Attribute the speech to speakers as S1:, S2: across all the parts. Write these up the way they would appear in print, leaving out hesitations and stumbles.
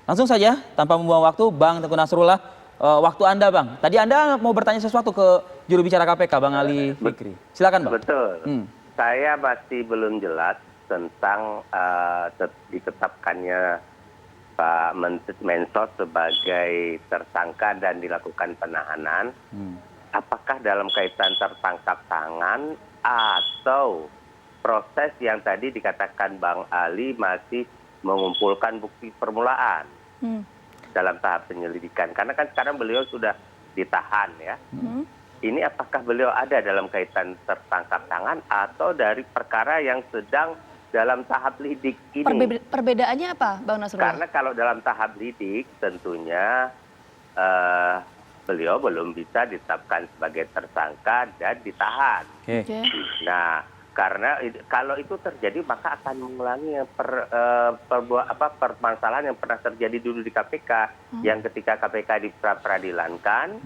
S1: Langsung saja, tanpa membuang waktu, Bang Tengku Nasrullah, waktu Anda, Bang. Tadi Anda mau bertanya sesuatu ke juru bicara KPK, Bang Ali Fikri. Silakan, Bang.
S2: Betul. Saya masih belum jelas tentang ditetapkannya Pak Mensos sebagai tersangka dan dilakukan penahanan. Apakah dalam kaitan tertangkap tangan atau proses yang tadi dikatakan Bang Ali masih mengumpulkan bukti permulaan dalam tahap penyelidikan. Karena kan sekarang beliau sudah ditahan ya. Ini apakah beliau ada dalam kaitan tertangkap tangan atau dari perkara yang sedang dalam tahap lidik ini?
S3: Perbedaannya apa, Bang Nasrullah?
S2: Karena kalau dalam tahap lidik tentunya beliau belum bisa ditetapkan sebagai tersangka dan ditahan. Nah, karena kalau itu terjadi maka akan mengulangi permasalahan yang pernah terjadi dulu di KPK, yang ketika KPK diperadilankan,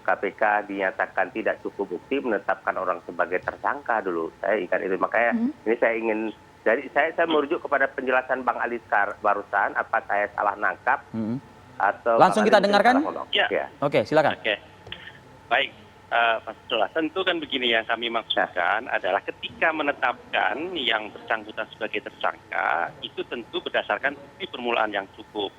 S2: KPK dinyatakan tidak cukup bukti menetapkan orang sebagai tersangka dulu. Saya ingat itu, makanya ini saya ingin, jadi saya merujuk kepada penjelasan Bang Ali barusan. Apa saya salah nangkap? Atau
S1: langsung kita dengarkan?
S2: Ya.
S1: Oke, silakan.
S4: Oke. Baik, Mas Abdullah, tentu kan begini yang kami maksudkan adalah ketika menetapkan yang bersangkutan sebagai tersangka, itu tentu berdasarkan bukti permulaan yang cukup.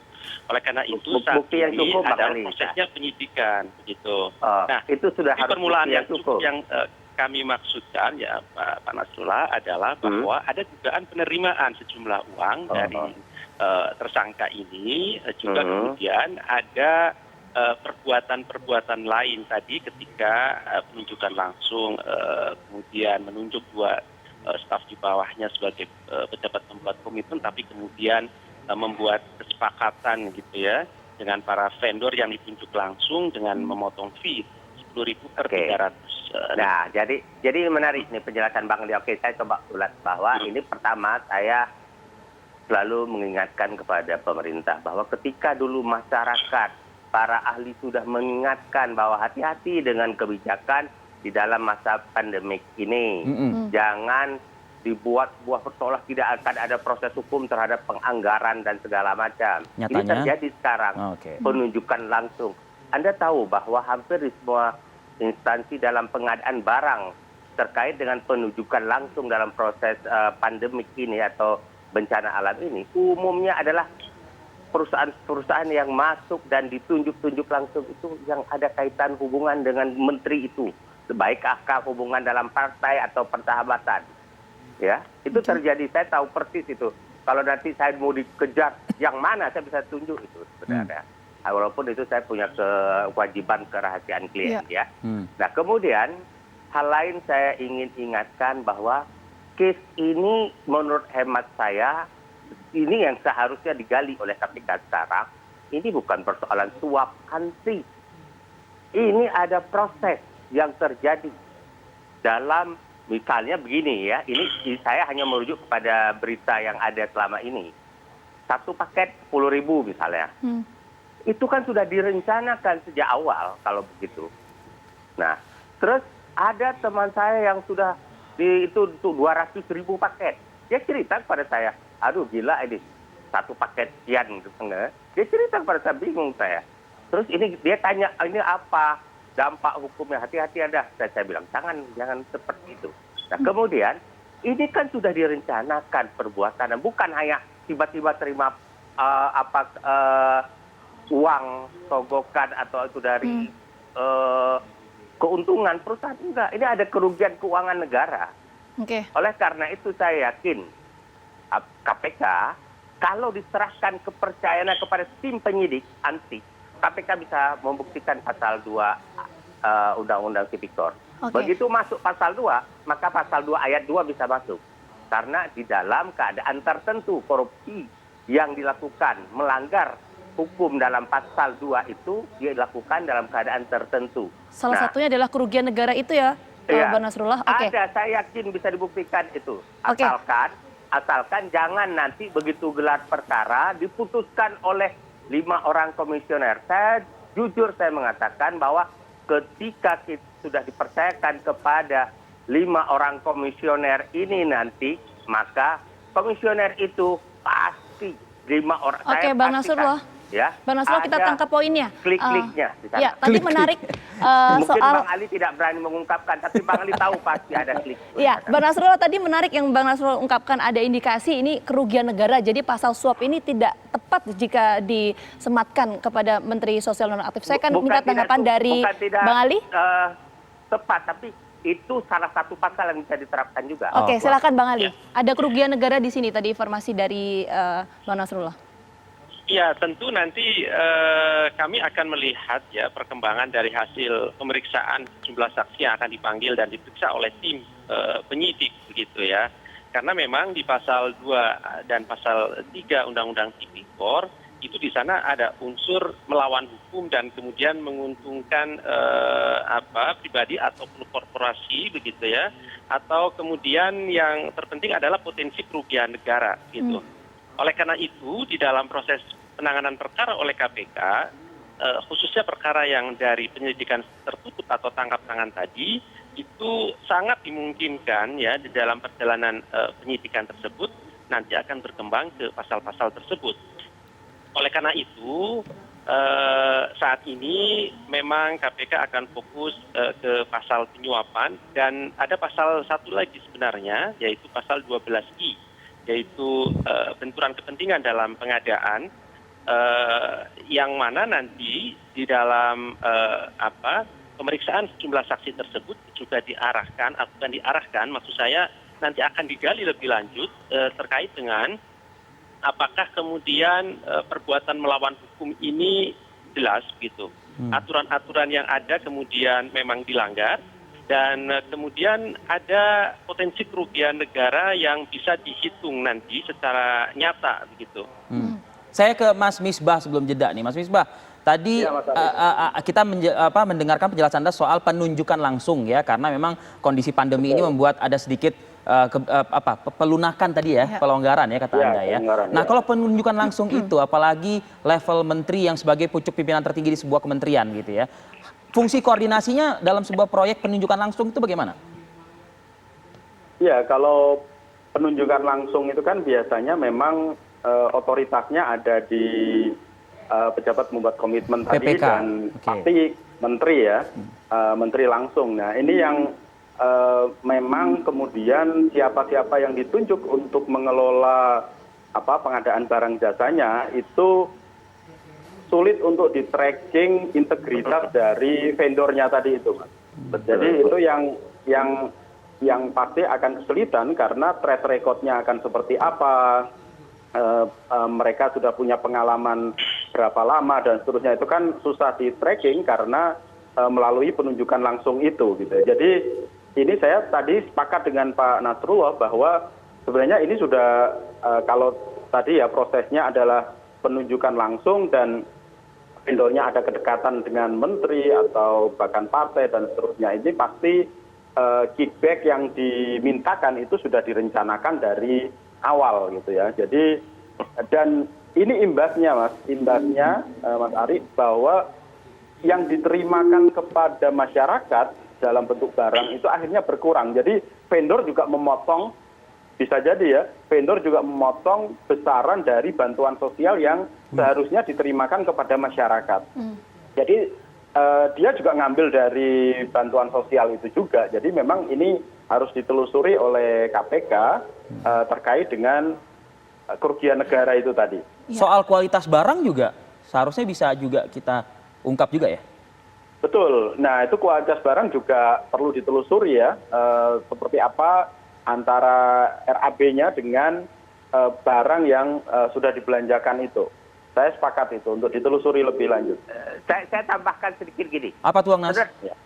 S4: Oleh karena itu saat ini adalah prosesnya penyidikan, begitu. Nah,
S2: itu sudah harus
S4: permulaan yang cukup yang kami maksudkan ya Pak Nasrullah adalah bahwa ada dugaan penerimaan sejumlah uang dari tersangka ini, juga kemudian ada perbuatan-perbuatan lain tadi ketika penunjukan langsung, kemudian menunjuk dua staf di bawahnya sebagai pejabat pembuat komitmen, tapi kemudian membuat kesepakatan gitu ya dengan para vendor yang ditunjuk langsung dengan memotong fee 10.000 per 300.
S2: Nah, jadi menarik nih penjelasan Bang Ali. Oke, saya coba ulas bahwa ini pertama saya selalu mengingatkan kepada pemerintah bahwa ketika dulu masyarakat, para ahli sudah mengingatkan bahwa hati-hati dengan kebijakan di dalam masa pandemik ini. Jangan dibuat buah seolah tidak akan ada proses hukum terhadap penganggaran dan segala macam.
S1: Nyatanya,
S2: ini terjadi sekarang, penunjukan langsung. Anda tahu bahwa hampir di semua instansi dalam pengadaan barang terkait dengan penunjukan langsung dalam proses pandemik ini atau bencana alam ini, umumnya adalah perusahaan-perusahaan yang masuk dan ditunjuk-tunjuk langsung itu yang ada kaitan hubungan dengan menteri itu, baik akar hubungan dalam partai atau persahabatan. Ya, itu terjadi. Saya tahu persis itu. Kalau nanti saya mau dikejar, yang mana saya bisa tunjuk itu sebenarnya. Walaupun itu saya punya kewajiban kerahasiaan klien ya. Nah, kemudian hal lain saya ingin ingatkan bahwa case ini menurut hemat saya ini yang seharusnya digali oleh KPK sekarang. Ini bukan persoalan suap country. Ini ada proses yang terjadi dalam. Misalnya begini ya, ini saya hanya merujuk kepada berita yang ada selama ini. Satu paket 10.000 misalnya. Itu kan sudah direncanakan sejak awal kalau begitu. Nah, terus ada teman saya yang sudah itu 200.000 paket. Dia cerita kepada saya, aduh gila ini, satu paket sekian gitu. Dia cerita kepada saya, bingung saya. Terus ini dia tanya, ini apa? Dampak hukumnya, hati-hati ada. Saya bilang, jangan seperti itu. Nah, kemudian ini kan sudah direncanakan perbuatan, bukan hanya tiba-tiba terima uang sogokan atau itu dari keuntungan perusahaan, enggak. Ini ada kerugian keuangan negara. Oleh karena itu saya yakin KPK kalau diserahkan kepercayaannya kepada tim penyidik anti, KPK bisa membuktikan pasal 2 Undang-Undang Tipikor. Begitu masuk pasal 2, maka pasal 2 ayat 2 bisa masuk. Karena di dalam keadaan tertentu korupsi yang dilakukan melanggar hukum dalam pasal 2 itu dilakukan dalam keadaan tertentu.
S3: Salah satunya adalah kerugian negara itu ya, Bang Nasrullah.
S2: Ada, saya yakin bisa dibuktikan itu. Asalkan jangan nanti begitu gelar perkara diputuskan oleh 5 orang komisioner. Jujur saya mengatakan bahwa ketika kita sudah dipercayakan kepada 5 orang komisioner ini nanti, maka komisioner itu pasti orang.
S3: Oke,
S2: Saya
S3: Bang
S2: pastikan,
S3: Nasrullah.
S2: ya,
S3: Bang Nasrullah, kita
S2: ada
S3: tangkap poinnya.
S2: klik-kliknya di sana.
S3: Ya, tadi menarik
S2: Mungkin
S3: soal
S2: Bang Ali tidak berani mengungkapkan, tapi Bang Ali tahu pasti ada klik.
S3: ya, Bang Nasrullah tadi menarik yang Bang Nasrullah ungkapkan, ada indikasi ini kerugian negara. Jadi pasal suap ini tidak tepat jika disematkan kepada Menteri Sosial Nonaktif. Saya kan minta tanggapan dari Bang Ali.
S2: Tepat, tapi itu salah satu pasal yang bisa diterapkan juga.
S3: Oke, silakan Bang Ali. Ada kerugian negara di sini tadi informasi dari Bang Nasrullah.
S4: Ya, tentu nanti kami akan melihat ya perkembangan dari hasil pemeriksaan jumlah saksi yang akan dipanggil dan diperiksa oleh tim penyidik begitu ya. Karena memang di pasal 2 dan pasal 3 Undang-Undang Tipikor itu di sana ada unsur melawan hukum dan kemudian menguntungkan pribadi ataupun korporasi begitu ya. Atau kemudian yang terpenting adalah potensi kerugian negara gitu. Oleh karena itu, di dalam proses penanganan perkara oleh KPK, khususnya perkara yang dari penyelidikan tertutup atau tangkap tangan tadi, itu sangat dimungkinkan ya di dalam perjalanan penyidikan tersebut nanti akan berkembang ke pasal-pasal tersebut. Oleh karena itu, saat ini memang KPK akan fokus ke pasal penyuapan dan ada pasal satu lagi sebenarnya, yaitu pasal 12I. Yaitu benturan kepentingan dalam pengadaan yang mana nanti di dalam pemeriksaan sejumlah saksi tersebut juga diarahkan atau bukan diarahkan, maksud saya nanti akan digali lebih lanjut terkait dengan apakah kemudian perbuatan melawan hukum ini jelas gitu. Aturan-aturan yang ada kemudian memang dilanggar. Dan kemudian ada potensi kerugian negara yang bisa dihitung nanti secara nyata begitu.
S1: Saya ke Mas Misbah sebelum jeda nih, Mas Misbah. Tadi kita mendengarkan penjelasan Anda soal penunjukan langsung ya, karena memang kondisi pandemi ini membuat ada sedikit pelunakan tadi ya, pelonggaran ya kata Anda ya. Nah kalau penunjukan langsung itu, apalagi level menteri yang sebagai pucuk pimpinan tertinggi di sebuah kementerian gitu ya. Fungsi koordinasinya dalam sebuah proyek penunjukan langsung itu bagaimana?
S5: Ya, kalau penunjukan langsung itu kan biasanya memang otoritasnya ada di pejabat membuat komitmen tadi
S1: PPK.
S5: Dan pasti menteri ya, menteri langsung. Nah ini yang memang kemudian siapa-siapa yang ditunjuk untuk mengelola pengadaan barang jasanya itu sulit untuk di-tracking integritas dari vendornya tadi itu, Mas. Jadi itu yang pasti akan kesulitan karena track record-nya akan seperti apa, mereka sudah punya pengalaman berapa lama dan seterusnya, itu kan susah di-tracking karena melalui penunjukan langsung itu gitu. Jadi ini saya tadi sepakat dengan Pak Nasrullah bahwa sebenarnya ini sudah kalau tadi ya prosesnya adalah penunjukan langsung dan vendornya ada kedekatan dengan menteri atau bahkan partai dan seterusnya, ini pasti kickback yang dimintakan itu sudah direncanakan dari awal gitu ya. Jadi dan ini imbasnya Mas Ari, bahwa yang diterimakan kepada masyarakat dalam bentuk barang itu akhirnya berkurang. Jadi vendor juga memotong, bisa jadi ya, vendor juga memotong besaran dari bantuan sosial yang seharusnya diterimakan kepada masyarakat. Jadi dia juga ngambil dari bantuan sosial itu juga. Jadi memang ini harus ditelusuri oleh KPK terkait dengan kerugian negara itu tadi.
S1: Soal kualitas barang juga seharusnya bisa juga kita ungkap juga ya?
S5: Betul. Nah itu kualitas barang juga perlu ditelusuri ya. Seperti apa antara RAB-nya dengan barang yang sudah dibelanjakan itu. Saya sepakat itu untuk ditelusuri lebih lanjut.
S2: Saya tambahkan sedikit gini.
S1: Apa tuh, Mas?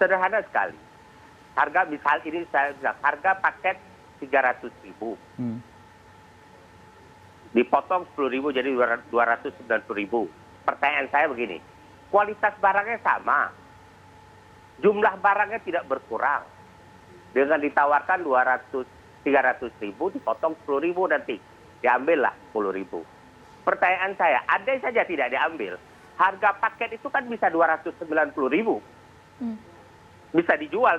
S2: Sederhana sekali. Harga misal ini saya bilang harga paket 300.000. Dipotong 10.000 jadi 290.000. Pertanyaan saya begini. Kualitas barangnya sama. Jumlah barangnya tidak berkurang. Dengan ditawarkan 300.000 dipotong 10.000 nanti. Diambillah 10.000. Pertanyaan saya, andai saja tidak diambil, harga paket itu kan bisa 290.000. Bisa dijual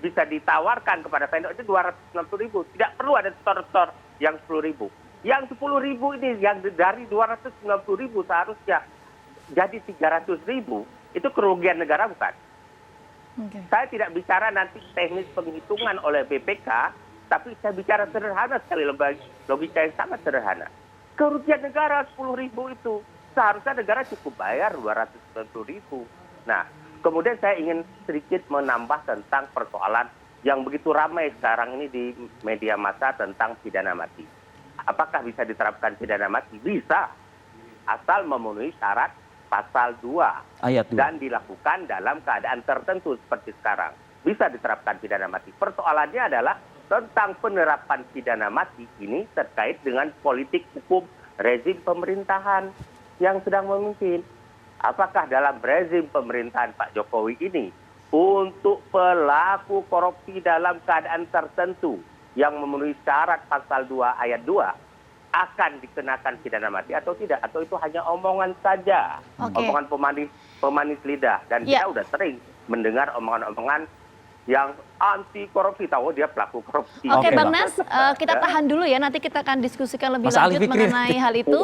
S2: bisa ditawarkan kepada vendor itu 290.000. Tidak perlu ada store-store yang 10.000. Yang 10.000 ini, yang dari 290.000 seharusnya jadi 300.000, itu kerugian negara bukan?
S3: Oke.
S2: Saya tidak bicara nanti teknis penghitungan oleh BPK, tapi saya bicara sederhana sekali, logika yang sangat sederhana. Kerugian negara 10.000 itu, seharusnya negara cukup bayar 290.000. Nah, kemudian saya ingin sedikit menambah tentang persoalan yang begitu ramai sekarang ini di media massa tentang pidana mati. Apakah bisa diterapkan pidana mati? Bisa, asal memenuhi syarat pasal 2
S1: Ayat 2.
S2: dan dilakukan dalam keadaan tertentu seperti sekarang. Bisa diterapkan pidana mati. Persoalannya adalah tentang penerapan pidana mati ini terkait dengan politik hukum rezim pemerintahan yang sedang memimpin. Apakah dalam rezim pemerintahan Pak Jokowi ini untuk pelaku korupsi dalam keadaan tertentu yang memenuhi syarat pasal 2 ayat 2 akan dikenakan pidana mati atau tidak, atau itu hanya omongan saja, omongan pemanis lidah. Dan kita sudah sering mendengar omongan-omongan yang anti korupsi, tahu dia pelaku korupsi.
S3: Oke, Bang Nas, kita tahan dulu ya, nanti kita akan diskusikan lebih lanjut mengenai hal itu.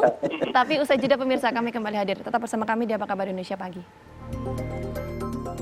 S3: Tapi usai jeda pemirsa, kami kembali hadir. Tetap bersama kami di Apa Kabar Indonesia Pagi.